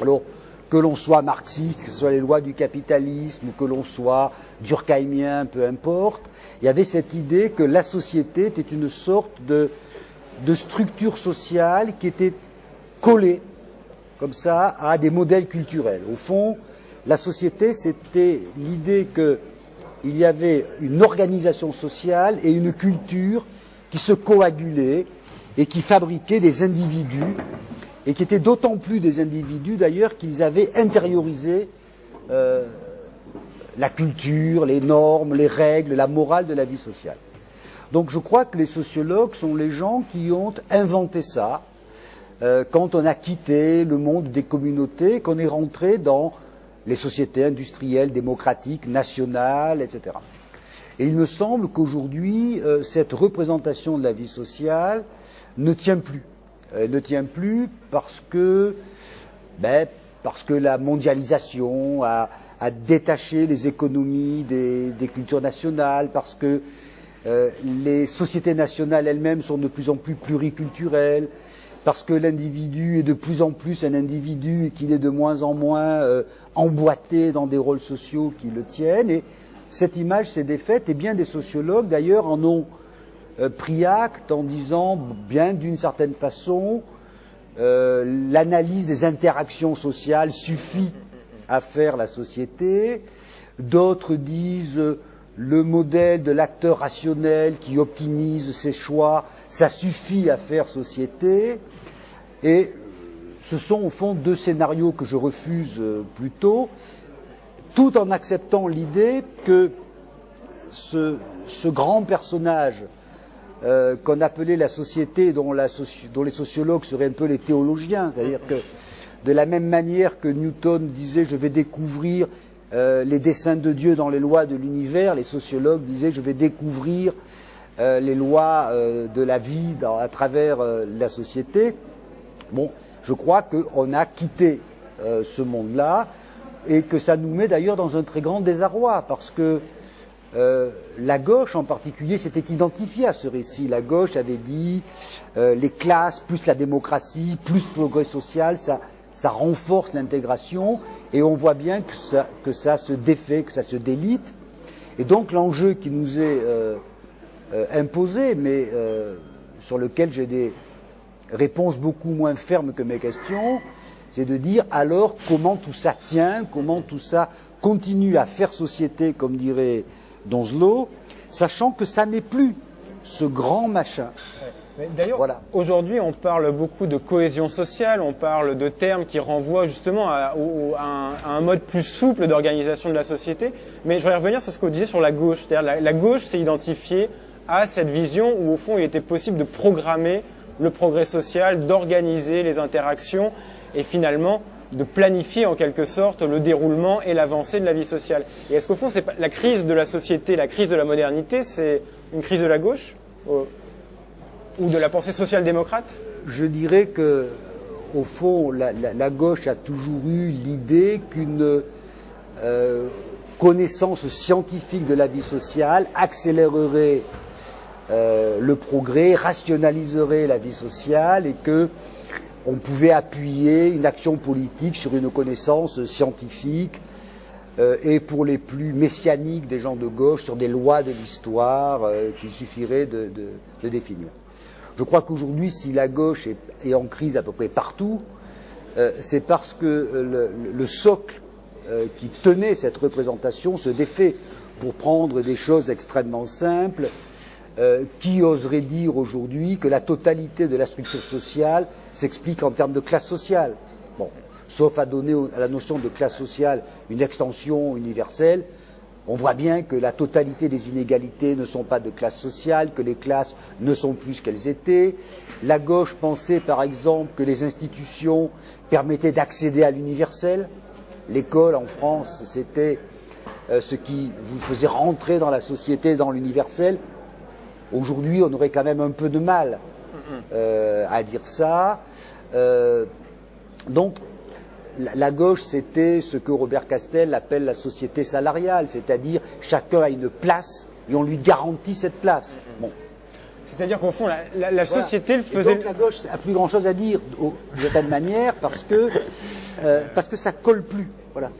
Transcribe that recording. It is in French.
Alors, que l'on soit marxiste, que ce soit les lois du capitalisme, ou que l'on soit durkheimien, peu importe, il y avait cette idée que la société était une sorte de structure sociale qui était collée, comme ça, à des modèles culturels. Au fond, la société, c'était l'idée qu'il y avait une organisation sociale et une culture qui se coagulaient et qui fabriquaient des individus, et qui étaient d'autant plus des individus d'ailleurs qu'ils avaient intériorisé la culture, les normes, les règles, la morale de la vie sociale. Donc je crois que les sociologues sont les gens qui ont inventé ça quand on a quitté le monde des communautés, qu'on est rentré dans les sociétés industrielles, démocratiques, nationales, etc. Et il me semble qu'aujourd'hui, cette représentation de la vie sociale ne tient plus. Elle ne tient plus parce que la mondialisation a détaché les économies des cultures nationales, parce que les sociétés nationales elles-mêmes sont de plus en plus pluriculturelles, parce que l'individu est de plus en plus un individu et qu'il est de moins en moins emboîté dans des rôles sociaux qui le tiennent. Et cette image s'est défaite, et bien des sociologues d'ailleurs en ont pris acte en disant, bien d'une certaine façon, l'analyse des interactions sociales suffit à faire la société. D'autres disent le modèle de l'acteur rationnel qui optimise ses choix, ça suffit à faire société. Et ce sont au fond deux scénarios que je refuse plutôt, tout en acceptant l'idée que ce grand personnage qu'on appelait la société, dont les sociologues seraient un peu les théologiens, c'est-à-dire que de la même manière que Newton disait « je vais découvrir les desseins de Dieu dans les lois de l'univers », les sociologues disaient « je vais découvrir les lois de la vie à travers la société ». Bon, je crois qu'on a quitté ce monde-là, et que ça nous met d'ailleurs dans un très grand désarroi, parce que la gauche en particulier s'était identifiée à ce récit. La gauche avait dit les classes, plus la démocratie, plus le progrès social, ça renforce l'intégration, et on voit bien que ça se défait, que ça se délite. Et donc l'enjeu qui nous est imposé, mais sur lequel j'ai des réponses beaucoup moins fermes que mes questions, c'est de dire alors comment tout ça tient, comment tout ça continue à faire société, comme dirait Donzelot, sachant que ça n'est plus ce grand machin. D'ailleurs, voilà. Aujourd'hui, on parle beaucoup de cohésion sociale, on parle de termes qui renvoient justement à un mode plus souple d'organisation de la société. Mais je voudrais revenir sur ce que vous disiez sur la gauche. C'est-à-dire la gauche s'est identifiée à cette vision où, au fond, il était possible de programmer le progrès social, d'organiser les interactions et finalement de planifier en quelque sorte le déroulement et l'avancée de la vie sociale. Et est-ce qu'au fond, c'est pas la crise de la société, la crise de la modernité, c'est une crise de la gauche ou de la pensée social-démocrate? Je dirais que, au fond, la gauche a toujours eu l'idée qu'une connaissance scientifique de la vie sociale accélérerait le progrès, rationaliserait la vie sociale, et que on pouvait appuyer une action politique sur une connaissance scientifique, et pour les plus messianiques des gens de gauche, sur des lois de l'histoire qu'il suffirait de définir. Je crois qu'aujourd'hui, si la gauche est en crise à peu près partout, c'est parce que le socle qui tenait cette représentation se défait. Pour prendre des choses extrêmement simples, qui oserait dire aujourd'hui que la totalité de la structure sociale s'explique en termes de classe sociale? Bon, sauf à donner à la notion de classe sociale une extension universelle. On voit bien que la totalité des inégalités ne sont pas de classe sociale, que les classes ne sont plus ce qu'elles étaient. La gauche pensait par exemple que les institutions permettaient d'accéder à l'universel. L'école en France, c'était ce qui vous faisait rentrer dans la société, dans l'universel. Aujourd'hui, on aurait quand même un peu de mal à dire ça. Donc, la gauche, c'était ce que Robert Castel appelle la société salariale, c'est-à-dire chacun a une place et on lui garantit cette place. Bon. C'est-à-dire qu'au fond, la société le faisait... Et donc la gauche a plus grand-chose à dire, d'une certaine manière, parce que ça colle plus. Voilà.